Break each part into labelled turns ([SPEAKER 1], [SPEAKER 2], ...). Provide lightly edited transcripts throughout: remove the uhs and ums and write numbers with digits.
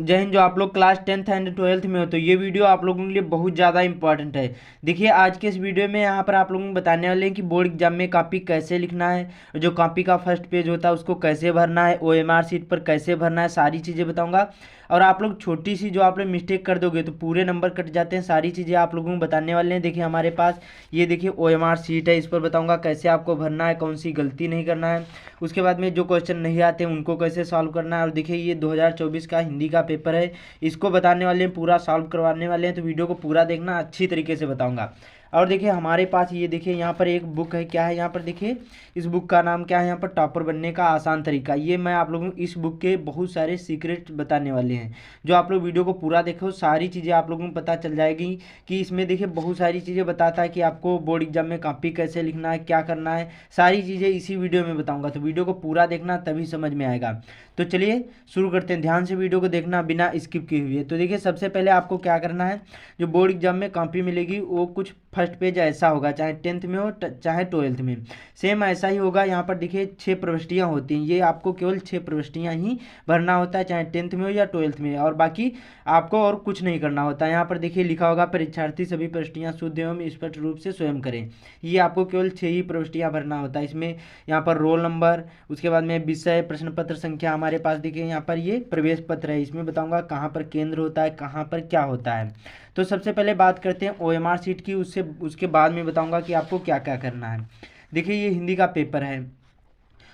[SPEAKER 1] जय हिंद। जो आप लोग क्लास 10th एंड 12th में हो तो ये वीडियो आप लोगों के लिए बहुत ज़्यादा इंपॉर्टेंट है। देखिए आज के इस वीडियो में यहाँ पर आप लोगों को बताने वाले हैं कि बोर्ड एग्जाम में कॉपी कैसे लिखना है, जो कॉपी का फर्स्ट पेज होता है उसको कैसे भरना है, ओएमआर शीट पर कैसे भरना है, सारी चीज़ें बताऊँगा। और आप लोग छोटी सी जो आप लोग मिस्टेक कर दोगे तो पूरे नंबर कट जाते हैं। सारी चीज़ें आप लोगों को बताने वाले हैं। देखिए हमारे पास ये देखिए ओएमआर शीट है, इस पर बताऊँगा कैसे आपको भरना है, कौन सी गलती नहीं करना है। उसके बाद में जो क्वेश्चन नहीं आते हैं उनको कैसे सॉल्व करना है। और देखिए ये 2024 का हिंदी का पेपर है, इसको बताने वाले हैं, पूरा सॉल्व करवाने वाले हैं। तो वीडियो को पूरा देखना, अच्छी तरीके से बताऊंगा। और देखिए हमारे पास ये देखिए यहाँ पर एक बुक है, क्या है यहाँ पर देखिए, इस बुक का नाम क्या है, यहाँ पर टॉपर बनने का आसान तरीका। ये मैं आप लोगों को इस बुक के बहुत सारे सीक्रेट बताने वाले हैं। जो आप लोग वीडियो को पूरा देखो सारी चीज़ें आप लोगों को पता चल जाएगी कि इसमें देखिए बहुत सारी चीज़ें बताता है कि आपको बोर्ड एग्जाम में कॉपी कैसे लिखना है, क्या करना है, सारी चीज़ें इसी वीडियो में बताऊंगा। तो वीडियो को पूरा देखना तभी समझ में आएगा। तो चलिए शुरू करते हैं, ध्यान से वीडियो को देखना बिना स्किप किए हुए। तो देखिए सबसे पहले आपको क्या करना है, जो बोर्ड एग्जाम में कॉपी मिलेगी वो कुछ फर्स्ट पेज ऐसा होगा, चाहे 10th में हो चाहे 12th में, सेम ऐसा ही होगा। यहाँ पर देखिए 6 प्रविष्टियाँ होती हैं, ये आपको केवल 6 प्रविष्टियाँ ही भरना होता है, चाहे 10th में हो या 12th में, और बाकी आपको और कुछ नहीं करना होता है। यहाँ पर देखिए लिखा होगा परीक्षार्थी सभी प्रविष्टियाँ शुद्ध एवं स्पष्ट रूप से स्वयं करें। ये आपको केवल 6 ही प्रविष्टियाँ भरना होता है। इसमें यहाँ पर रोल नंबर, उसके बाद में विषय, प्रश्न पत्र संख्या, हमारे पास देखिए यहाँ पर ये प्रवेश पत्र है, इसमें बताऊंगा कहाँ पर केंद्र होता है, कहाँ पर क्या होता है। तो सबसे पहले बात करते हैं ओएमआर शीट की, उसके बाद में बताऊंगा कि आपको क्या क्या करना है। देखिए ये हिंदी का पेपर है,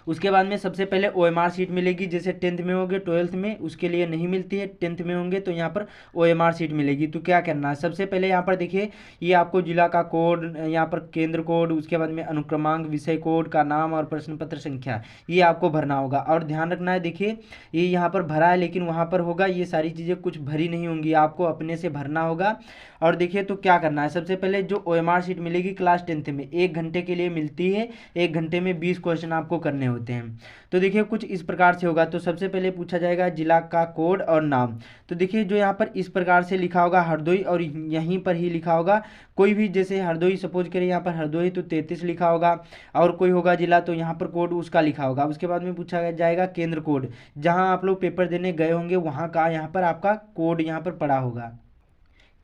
[SPEAKER 1] उसके बाद में सबसे पहले ओएमआर शीट मिलेगी। जैसे 10th में होंगे 12th में उसके लिए नहीं मिलती है, 10th में होंगे तो यहाँ पर ओएमआर शीट मिलेगी। तो क्या करना है, सबसे पहले यहाँ पर देखिए ये आपको जिला का कोड, यहाँ पर केंद्र कोड, उसके बाद में अनुक्रमांक, विषय कोड का नाम और प्रश्न पत्र संख्या, ये आपको भरना होगा। और ध्यान रखना है, देखिए ये यहाँ पर भरा है लेकिन वहाँ पर होगा ये सारी चीज़ें कुछ भरी नहीं होंगी, आपको अपने से भरना होगा। और देखिए तो क्या करना है, सबसे पहले जो ओएमआर शीट मिलेगी क्लास 10th में 1 घंटे के लिए मिलती है, 1 घंटे में 20 क्वेश्चन आपको करने होते हैं। तो देखिए कुछ इस प्रकार से होगा। तो सबसे पहले पूछा जाएगा जिला का कोड और नाम। तो देखिए जो यहाँ पर इस प्रकार से लिखा होगा हरदोई, और यहीं पर ही लिखा होगा कोई भी, जैसे हरदोई सपोज करें यहाँ पर हरदोई तो 33 लिखा होगा, और कोई होगा जिला तो यहाँ पर कोड उसका लिखा होगा। उसके बाद में पूछा जाएगा केंद्र कोड, जहाँ आप लोग पेपर देने गए होंगे वहाँ का यहाँ पर आपका कोड यहाँ पर पड़ा होगा।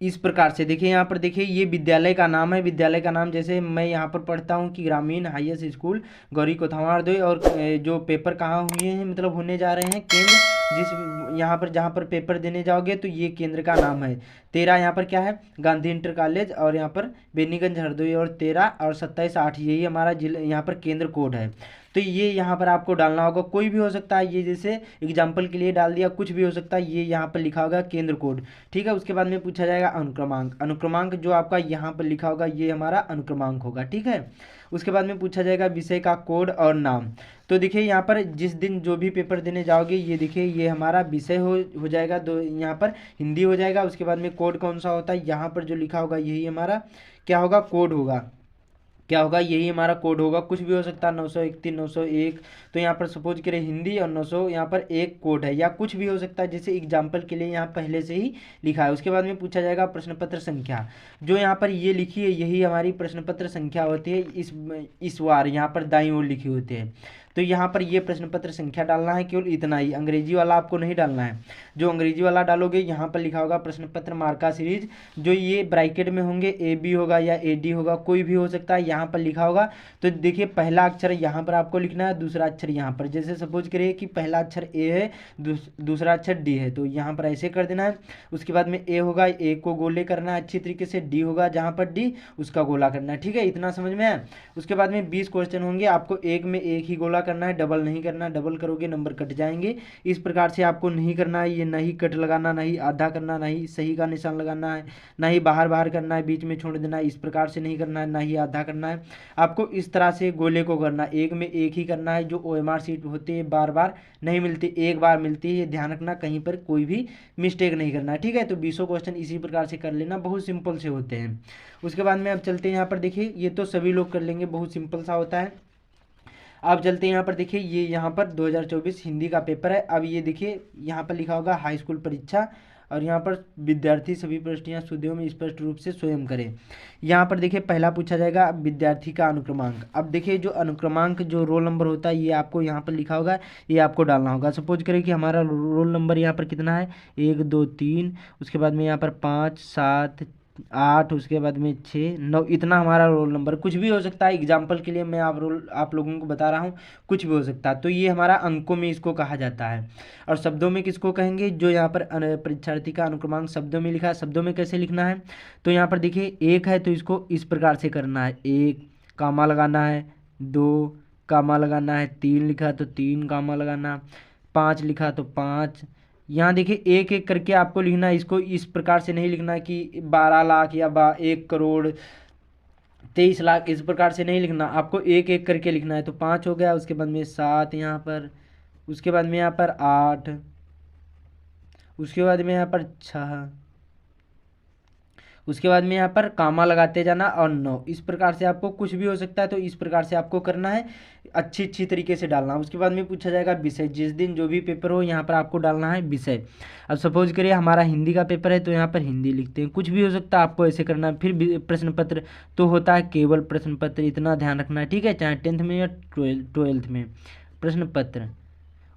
[SPEAKER 1] इस प्रकार से देखिए यहाँ पर देखिए ये विद्यालय का नाम है, विद्यालय का नाम जैसे मैं यहाँ पर पढ़ता हूँ कि ग्रामीण हाईएस्ट स्कूल गौरी कोथावा हरदोई, और जो पेपर कहाँ हुए हैं मतलब होने जा रहे हैं केंद्र, जिस यहाँ पर जहाँ पर पेपर देने जाओगे तो ये केंद्र का नाम है। 13 यहाँ पर क्या है, गांधी इंटर कॉलेज, और यहाँ पर बेनीगंज हरदोई, और 13 और 27 8 यही हमारा जिला यहाँ पर केंद्र कोड है। तो ये यहाँ पर आपको डालना होगा, कोई भी हो सकता है, ये जैसे एग्जाम्पल के लिए डाल दिया, कुछ भी हो सकता है, ये यहाँ पर लिखा होगा केंद्र कोड, ठीक है। उसके बाद में पूछा जाएगा अनुक्रमांक, अनुक्रमांक जो आपका यहाँ पर लिखा होगा ये हमारा अनुक्रमांक होगा, ठीक है। उसके बाद में पूछा जाएगा विषय का कोड और नाम। तो देखिए यहाँ पर जिस दिन जो भी पेपर देने जाओगे ये देखिए ये हमारा विषय हो जाएगा, दो यहाँ पर हिंदी हो जाएगा। उसके बाद में कोड कौन सा होता है, यहाँ पर जो लिखा होगा यही हमारा क्या होगा, कोड होगा, क्या होगा, यही हमारा कोड होगा। कुछ भी हो सकता है, 931 901, तो यहाँ पर सपोज करें हिंदी और 900 यहाँ पर एक कोड है, या कुछ भी हो सकता है, जैसे एग्जाम्पल के लिए यहाँ पहले से ही लिखा है। उसके बाद में पूछा जाएगा प्रश्न पत्र संख्या, जो यहाँ पर ये लिखी है यही हमारी प्रश्न पत्र संख्या होती है, इस बार यहाँ पर दाईं ओर लिखी होती है। तो यहाँ पर ये प्रश्न पत्र संख्या डालना है, केवल इतना ही, अंग्रेजी वाला आपको नहीं डालना है। जो अंग्रेजी वाला डालोगे यहाँ पर लिखा होगा प्रश्न पत्र मार्का सीरीज, जो ये ब्रैकेट में होंगे ए बी होगा या ए डी होगा, कोई भी हो सकता है, यहाँ पर लिखा होगा। तो देखिए पहला अक्षर यहाँ पर आपको लिखना है, दूसरा अक्षर यहाँ पर, जैसे सपोज करिए कि पहला अक्षर ए है, दूसरा अक्षर डी है, तो यहाँ पर ऐसे कर देना है। उसके बाद में ए होगा, ए को गोले करना है अच्छी तरीके से, डी होगा जहाँ पर डी उसका गोला करना है, ठीक है, इतना समझ में आया। उसके बाद में 20 क्वेश्चन होंगे, आपको एक में एक ही गोला करना है, डबल नहीं करना, डबल करोगे नंबर कट जाएंगे। इस प्रकार से आपको नहीं करना है, ये नहीं कट लगाना, नहीं आधा करना, नहीं सही का निशान लगाना है, ना ही बाहर बाहर करना है, बीच में छोड़ देना है, इस प्रकार से नहीं करना है, ना ही आधा करना है। आपको इस तरह से गोले को करना, एक में एक ही करना है। जो ओएमआर शीट होती है बार बार नहीं मिलती, एक बार मिलती है, ध्यान रखना कहीं पर कोई भी मिस्टेक नहीं करना है, ठीक है। तो 20 क्वेश्चन इसी प्रकार से कर लेना, बहुत सिंपल से होते हैं। उसके बाद में अब चलते हैं यहाँ पर देखिए, ये तो सभी लोग कर लेंगे, बहुत सिंपल सा होता है। अब चलते हैं यहाँ पर, देखिए ये यहाँ पर 2024 हिंदी का पेपर है। अब ये देखिए यहाँ पर लिखा होगा हाई स्कूल परीक्षा, और यहाँ पर विद्यार्थी सभी प्रश्नों शुद्ध में स्पष्ट रूप से स्वयं करें। यहाँ पर देखिए पहला पूछा जाएगा विद्यार्थी का अनुक्रमांक। अब देखिए जो अनुक्रमांक जो रोल नंबर होता है ये आपको यहाँ पर लिखा होगा, ये आपको डालना होगा। सपोज करें कि हमारा रोल नंबर यहाँ पर कितना है, 1 2 3, उसके बाद में यहाँ पर 5 7 8, उसके बाद में 6 9, इतना हमारा रोल नंबर। कुछ भी हो सकता है, एग्जाम्पल के लिए मैं आप लोगों को बता रहा हूँ, कुछ भी हो सकता है। तो ये हमारा अंकों में इसको कहा जाता है। और शब्दों में किसको कहेंगे, जो यहाँ पर परीक्षार्थी का अनुक्रमांक शब्दों में लिखा है। शब्दों में कैसे लिखना है, तो यहाँ पर देखिए 1 है तो इसको इस प्रकार से करना है, 1 कामा लगाना है, 2 कामा लगाना है, 3 लिखा तो 3 कामा लगाना, 5 लिखा तो 5। यहाँ देखिए एक एक करके आपको लिखना है, इसको इस प्रकार से नहीं लिखना कि 12 लाख या 1 करोड़ 23 लाख, इस प्रकार से नहीं लिखना, आपको एक एक करके लिखना है। तो 5 हो गया, उसके बाद में 7 यहाँ पर, उसके बाद में यहाँ पर 8, उसके बाद में यहाँ पर 6, उसके बाद में यहाँ पर कामा लगाते जाना, और 9। इस प्रकार से आपको कुछ भी हो सकता है, तो इस प्रकार से आपको करना है, अच्छी तरीके से डालना। उसके बाद में पूछा जाएगा विषय, जिस दिन जो भी पेपर हो यहाँ पर आपको डालना है विषय। अब सपोज करिए हमारा हिंदी का पेपर है तो यहाँ पर हिंदी लिखते हैं, कुछ भी हो सकता है, आपको ऐसे करना है। फिर प्रश्न पत्र तो होता है केवल प्रश्न पत्र, इतना ध्यान रखना है, ठीक है, चाहे 10th में या 12th में प्रश्न पत्र।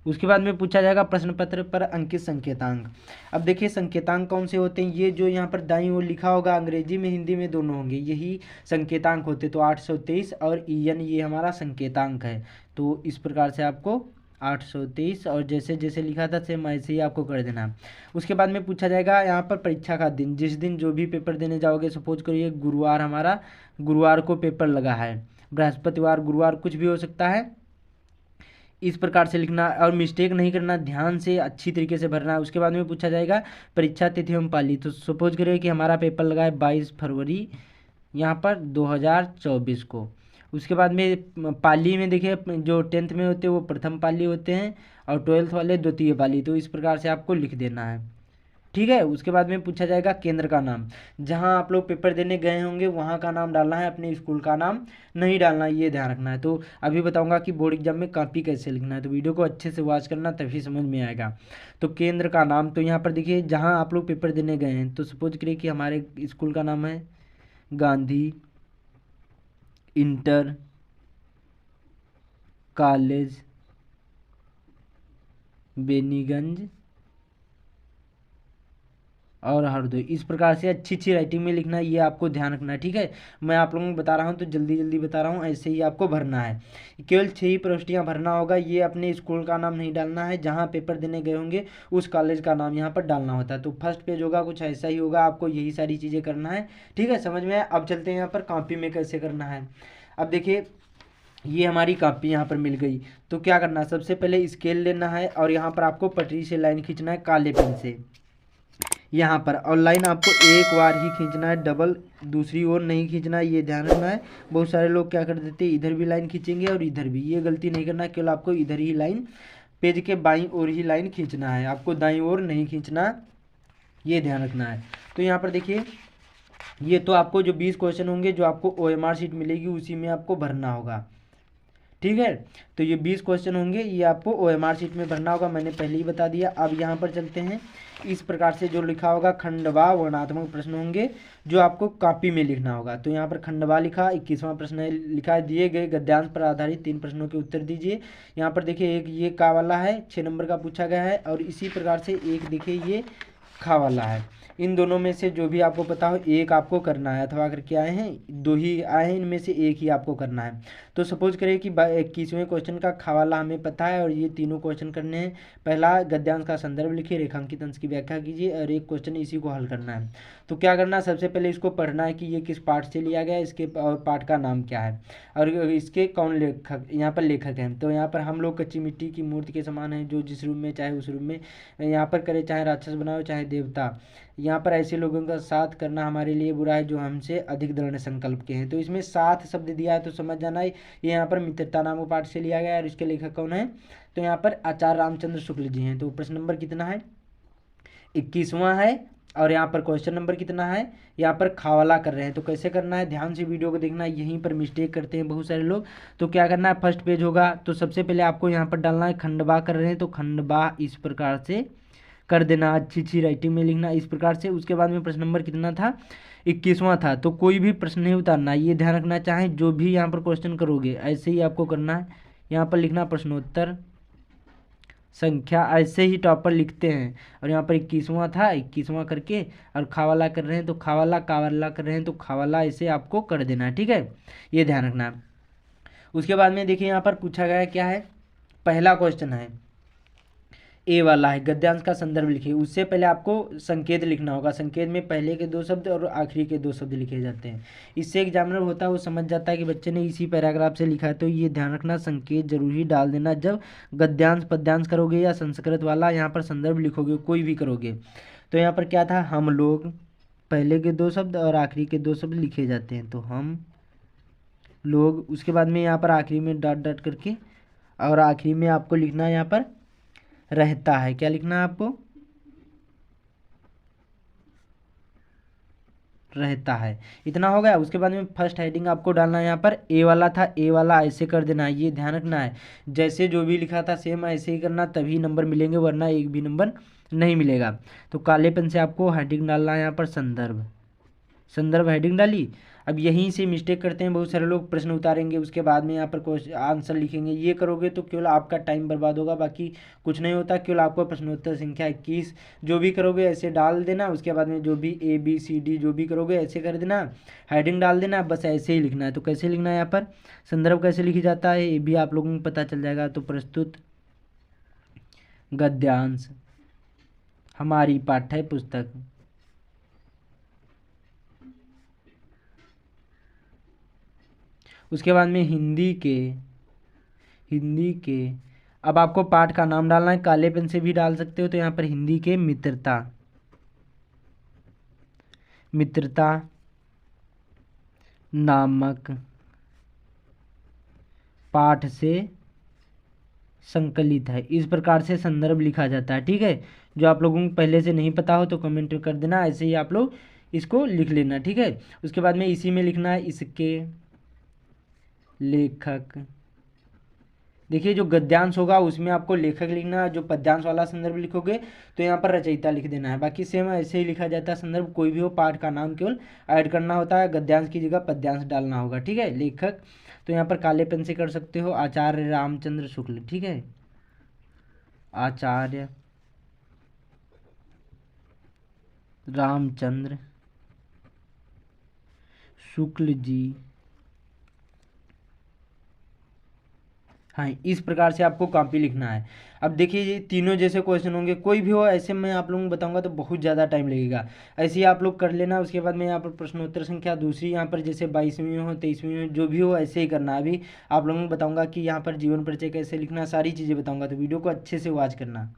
[SPEAKER 1] उसके बाद में पूछा जाएगा प्रश्न पत्र पर अंकित संकेतांक। अब देखिए संकेतांक कौन से होते हैं, ये जो यहाँ पर दाईं ओर लिखा होगा, अंग्रेजी में हिंदी में दोनों होंगे, यही संकेतांक होते। तो 823 और EN ये हमारा संकेतांक है। तो इस प्रकार से आपको 823 और जैसे जैसे लिखा था सेम ऐसे ही आपको कर देना। उसके बाद में पूछा जाएगा यहाँ पर परीक्षा का दिन, जिस दिन जो भी पेपर देने जाओगे। सपोज करिए गुरुवार, हमारा गुरुवार को पेपर लगा है, बृहस्पतिवार, गुरुवार, कुछ भी हो सकता है, इस प्रकार से लिखना और मिस्टेक नहीं करना, ध्यान से अच्छी तरीके से भरना है। उसके बाद में पूछा जाएगा परीक्षा तिथि एवं पाली। तो सपोज करिए कि हमारा पेपर लगा है 22 फरवरी यहाँ पर 2024 को। उसके बाद में पाली में देखिए जो 10th में होते हैं वो प्रथम पाली होते हैं, और 12th वाले द्वितीय पाली। तो इस प्रकार से आपको लिख देना है, ठीक है। उसके बाद में पूछा जाएगा केंद्र का नाम, जहां आप लोग पेपर देने गए होंगे वहां का नाम डालना है, अपने स्कूल का नाम नहीं डालना, ये ध्यान रखना है। तो अभी बताऊंगा कि बोर्ड एग्जाम में कॉपी कैसे लिखना है, तो वीडियो को अच्छे से वॉच करना तभी समझ में आएगा। तो केंद्र का नाम, तो यहाँ पर देखिए जहाँ आप लोग पेपर देने गए हैं, तो सपोज करिए कि हमारे स्कूल का नाम है गांधी इंटर कॉलेज बेनीगंज और हरदोई। इस प्रकार से अच्छी राइटिंग में लिखना है, ये आपको ध्यान रखना है, ठीक है। मैं आप लोगों को बता रहा हूँ तो जल्दी जल्दी बता रहा हूँ, ऐसे ही आपको भरना है। केवल 6 ही प्रविष्टियाँ भरना होगा, ये अपने स्कूल का नाम नहीं डालना है, जहाँ पेपर देने गए होंगे उस कॉलेज का नाम यहाँ पर डालना होता है। तो फर्स्ट पेज होगा कुछ ऐसा ही होगा, आपको यही सारी चीज़ें करना है, ठीक है, समझ में आया। अब चलते हैं यहाँ पर कॉपी में कैसे करना है। अब देखिए ये हमारी कॉपी यहाँ पर मिल गई, तो क्या करना है, सबसे पहले स्केल लेना है और यहाँ पर आपको पटरी से लाइन खींचना है काले पेन से यहाँ पर, और लाइन आपको एक बार ही खींचना है, डबल दूसरी ओर नहीं खींचना है, ये ध्यान रखना है। बहुत सारे लोग क्या कर देते हैं, इधर भी लाइन खींचेंगे और इधर भी, ये गलती नहीं करना, केवल आपको इधर ही लाइन, पेज के बाईं ओर ही लाइन खींचना है, आपको दाईं ओर नहीं खींचना, ये ध्यान रखना है। तो यहाँ पर देखिए ये तो आपको जो 20 क्वेश्चन होंगे जो आपको OMR शीट मिलेगी उसी में आपको भरना होगा, ठीक है। तो ये 20 क्वेश्चन होंगे, ये आपको OMR शीट में भरना होगा, मैंने पहले ही बता दिया। अब यहाँ पर चलते हैं, इस प्रकार से जो लिखा होगा खंडवा वर्णात्मक प्रश्न होंगे जो आपको कॉपी में लिखना होगा। तो यहाँ पर खंडवा लिखा, 21वां प्रश्न है, लिखा है दिए गए गद्यांश पर आधारित 3 प्रश्नों के उत्तर दीजिए। यहाँ पर देखिए एक ये का वाला है, 6 नंबर का पूछा गया है, और इसी प्रकार से एक देखिए ये खा वाला है। इन दोनों में से जो भी आपको पता हो एक आपको करना है, अथवा अगर क्या आए हैं 2 ही आए हैं, इनमें से एक ही आपको करना है। तो सपोज करें कि 21वें क्वेश्चन का खवाला हमें पता है और ये तीनों क्वेश्चन करने हैं। पहला गद्यांश का संदर्भ लिखिए, रेखांकित अंश की व्याख्या कीजिए और एक क्वेश्चन इसी को हल करना है। तो क्या करना है, सबसे पहले इसको पढ़ना है कि ये किस पाठ से लिया गया है, इसके और पाठ का नाम क्या है और इसके कौन लेखक यहाँ पर लेखक हैं। तो यहाँ पर हम लोग कच्ची मिट्टी की मूर्ति के समान हैं, जो जिस रूप में चाहे उस रूप में यहाँ पर करे, चाहे राक्षस बनाओ चाहे देवता। यहाँ पर ऐसे लोगों का साथ करना हमारे लिए बुरा है जो हमसे अधिक दृढ़ संकल्प के हैं। तो इसमें साथ शब्द दिया है तो समझ जाना है ये यहाँ पर मित्रता नामक पाठ से लिया गया है और इसके लेखक कौन है, तो यहाँ पर आचार्य रामचंद्र शुक्ल जी हैं। तो प्रश्न नंबर कितना है, 21वां है और यहाँ पर क्वेश्चन नंबर कितना है, यहाँ पर खावाला कर रहे हैं। तो कैसे करना है, ध्यान से वीडियो को देखना, यहीं पर मिस्टेक करते हैं बहुत सारे लोग। तो क्या करना है, फर्स्ट पेज होगा तो सबसे पहले आपको यहाँ पर डालना है खंडबा कर रहे हैं तो खंडबा इस प्रकार से कर देना, अच्छी अच्छी राइटिंग में लिखना इस प्रकार से। उसके बाद में प्रश्न नंबर कितना था, 21वां था। तो कोई भी प्रश्न नहीं उतारना, ये ध्यान रखना, चाहे जो भी यहाँ पर क्वेश्चन करोगे ऐसे ही आपको करना है। यहाँ पर लिखना प्रश्नोत्तर संख्या, ऐसे ही टॉपर लिखते हैं। और यहाँ पर 21वां था, 21वां करके और खावाला कर रहे हैं तो खावाला, कावाला कर रहे हैं तो खावाला, ऐसे आपको कर देना है, ठीक है, ये ध्यान रखना। उसके बाद में देखिए यहाँ पर पूछा गया क्या है, पहला क्वेश्चन है ए वाला है, गद्यांश का संदर्भ लिखिए। उससे पहले आपको संकेत लिखना होगा, संकेत में पहले के 2 शब्द और आखिरी के 2 शब्द लिखे जाते हैं। इससे एग्जामिनर होता है वो समझ जाता है कि बच्चे ने इसी पैराग्राफ से लिखा है। तो ये ध्यान रखना, संकेत जरूर ही डाल देना जब गद्यांश पद्यांश करोगे या संस्कृत वाला यहाँ पर संदर्भ लिखोगे, कोई भी करोगे। तो यहाँ पर क्या था, हम लोग, पहले के 2 शब्द और आखिरी के 2 शब्द लिखे जाते हैं, तो हम लोग। उसके बाद में यहाँ पर आखिरी में डॉट डॉट करके और आखिरी में आपको लिखना है यहाँ पर रहता है, क्या लिखना है आपको, रहता है, इतना हो गया। उसके बाद में फर्स्ट हेडिंग आपको डालना है, यहाँ पर ए वाला था, ए वाला ऐसे कर देना है, ये ध्यान रखना है, जैसे जो भी लिखा था सेम ऐसे ही करना, तभी नंबर मिलेंगे, वरना एक भी नंबर नहीं मिलेगा। तो काले पेन से आपको हेडिंग डालना है यहाँ पर संदर्भ, संदर्भ हेडिंग डाली। अब यहीं से मिस्टेक करते हैं बहुत सारे लोग, प्रश्न उतारेंगे उसके बाद में यहाँ पर क्वेश्चन आंसर लिखेंगे, ये करोगे तो केवल आपका टाइम बर्बाद होगा, बाकी कुछ नहीं होता। केवल आपको प्रश्नोत्तर संख्या 21 जो भी करोगे ऐसे डाल देना। उसके बाद में जो भी ABCD जो भी करोगे ऐसे कर देना, हेडिंग डाल देना, बस ऐसे ही लिखना है। तो कैसे लिखना है यहाँ पर, संदर्भ कैसे लिखी जाता है ये भी आप लोगों को पता चल जाएगा। तो प्रस्तुत गद्यांश हमारी पाठ्य पुस्तक, उसके बाद में हिंदी के अब आपको पाठ का नाम डालना है, काले पेन से भी डाल सकते हो। तो यहाँ पर हिंदी के मित्रता नामक पाठ से संकलित है, इस प्रकार से संदर्भ लिखा जाता है, ठीक है। जो आप लोगों को पहले से नहीं पता हो तो कमेंट कर देना, ऐसे ही आप लोग इसको लिख लेना, ठीक है। उसके बाद में इसी में लिखना है इसके लेखक, देखिए जो गद्यांश होगा उसमें आपको लेखक लिखना है, जो पद्यांश वाला संदर्भ लिखोगे तो यहाँ पर रचयिता लिख देना है। बाकी सेम ऐसे ही लिखा जाता है संदर्भ, कोई भी हो पाठ का नाम केवल ऐड करना होता है, गद्यांश की जगह पद्यांश डालना होगा, ठीक है। लेखक तो यहाँ पर काले पेन से कर सकते हो, आचार्य रामचंद्र शुक्ल, ठीक है, आचार्य रामचंद्र शुक्ल जी, हाँ, इस प्रकार से आपको कॉपी लिखना है। अब देखिए ये तीनों जैसे क्वेश्चन होंगे, कोई भी हो ऐसे मैं आप लोगों को बताऊंगा तो बहुत ज़्यादा टाइम लगेगा, ऐसे ही आप लोग कर लेना। उसके बाद में यहाँ पर प्रश्नोत्तर संख्या दूसरी, यहाँ पर जैसे 22वीं हो 23वीं हो जो भी हो ऐसे ही करना। अभी आप लोगों को बताऊँगा कि यहाँ पर जीवन परिचय कैसे लिखना, सारी चीज़ें बताऊँगा, तो वीडियो को अच्छे से वॉच करना।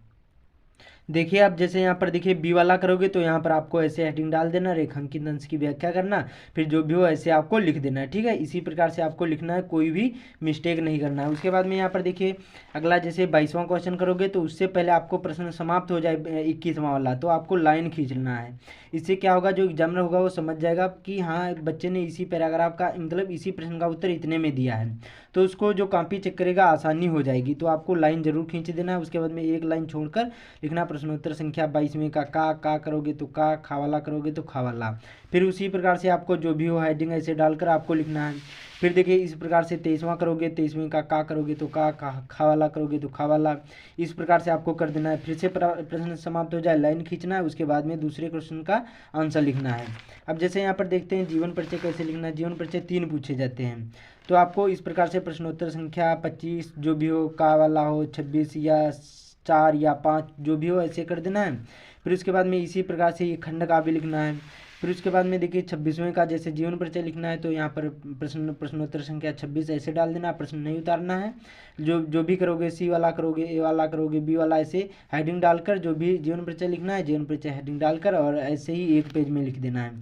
[SPEAKER 1] देखिए आप जैसे यहाँ पर देखिए बी वाला करोगे तो यहाँ पर आपको ऐसे हेडिंग डाल देना, रेखांकित अंश की व्याख्या करना, फिर जो भी हो ऐसे आपको लिख देना है, ठीक है। इसी प्रकार से आपको लिखना है, कोई भी मिस्टेक नहीं करना है। उसके बाद में यहाँ पर देखिए अगला जैसे 22वां क्वेश्चन करोगे तो उससे पहले आपको प्रश्न समाप्त हो जाए 21वां वाला, तो आपको लाइन खींचना है। इससे क्या होगा, जो एग्जामिनर होगा वो समझ जाएगा कि हाँ बच्चे ने इसी पैराग्राफ का मतलब इसी प्रश्न का उत्तर इतने में दिया है, तो उसको जो कॉपी चेक करेगा आसानी हो जाएगी। तो आपको लाइन जरूर खींच देना है। उसके बाद में एक लाइन छोड़कर लिखना प्रश्नोत्तर संख्या 22 में का करोगे तो का, खावाला करोगे तो खावाला, फिर उसी प्रकार से आपको जो भी हो हेडिंग ऐसे डालकर आपको लिखना है। फिर देखिए इस प्रकार से 23वां करोगे, 23वें का करोगे तो का, खावाला करोगे तो खावाला, इस प्रकार से आपको कर देना है। फिर से प्रश्न समाप्त हो जाए, लाइन खींचना है, उसके बाद में दूसरे क्वेश्चन का आंसर लिखना है। अब जैसे यहाँ पर देखते हैं जीवन परिचय कैसे लिखना है, जीवन परिचय 3 पूछे जाते हैं, तो आपको इस प्रकार से प्रश्नोत्तर संख्या 25 जो भी हो, का वाला हो 26 या 4 या 5 जो भी हो ऐसे कर देना है। फिर उसके बाद में इसी प्रकार से ये खंड का भी लिखना है। फिर उसके बाद में देखिए 26वें का जैसे जीवन परिचय लिखना है तो यहाँ पर प्रश्नोत्तर संख्या 26 ऐसे डाल देना, प्रश्न नहीं उतारना है। जो भी करोगे, सी वाला करोगे, ए वाला करोगे, बी वाला, ऐसे हेडिंग डालकर जो भी जीवन परिचय लिखना है जीवन परिचय हेडिंग डालकर और ऐसे ही एक पेज में लिख देना है।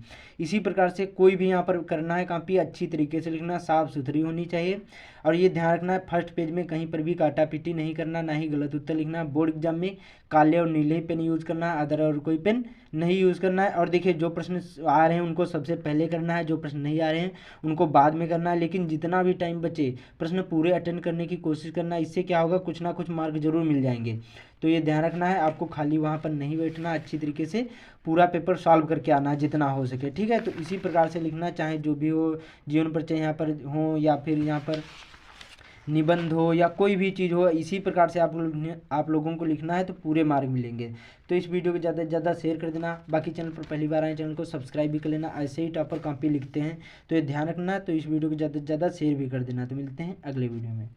[SPEAKER 1] इसी प्रकार से कोई भी यहाँ पर करना है, कॉपी अच्छी तरीके से लिखना, साफ सुथरी होनी चाहिए। और ये ध्यान रखना है फर्स्ट पेज में कहीं पर भी काटा पीटी नहीं करना, ना ही गलत उत्तर लिखना। बोर्ड एग्जाम में काले और नीले पेन यूज़ करना है, अदर और कोई पेन नहीं यूज़ करना है। और देखिए जो प्रश्न आ रहे हैं उनको सबसे पहले करना है, जो प्रश्न नहीं आ रहे हैं उनको बाद में करना है। लेकिन जितना भी टाइम बचे प्रश्न पूरे अटेंड करने की कोशिश करना है। इससे क्या होगा, कुछ ना कुछ मार्क जरूर मिल जाएंगे। तो ये ध्यान रखना है, आपको खाली वहाँ पर नहीं बैठना, अच्छी तरीके से पूरा पेपर सॉल्व करके आना है जितना हो सके, ठीक है। तो इसी प्रकार से लिखना, चाहे जो भी हो, जीवन परिचय यहाँ पर हो या फिर यहाँ पर निबंध हो या कोई भी चीज़ हो, इसी प्रकार से आप लोगों को लिखना है तो पूरे मार्क मिलेंगे। तो इस वीडियो को ज़्यादा से ज़्यादा शेयर कर देना। बाकी चैनल पर पहली बार आए चैनल को सब्सक्राइब भी कर लेना, ऐसे ही टॉपर कॉपी लिखते हैं तो ये ध्यान रखना। तो इस वीडियो को ज़्यादा से ज़्यादा शेयर भी कर देना। तो मिलते हैं अगले वीडियो में।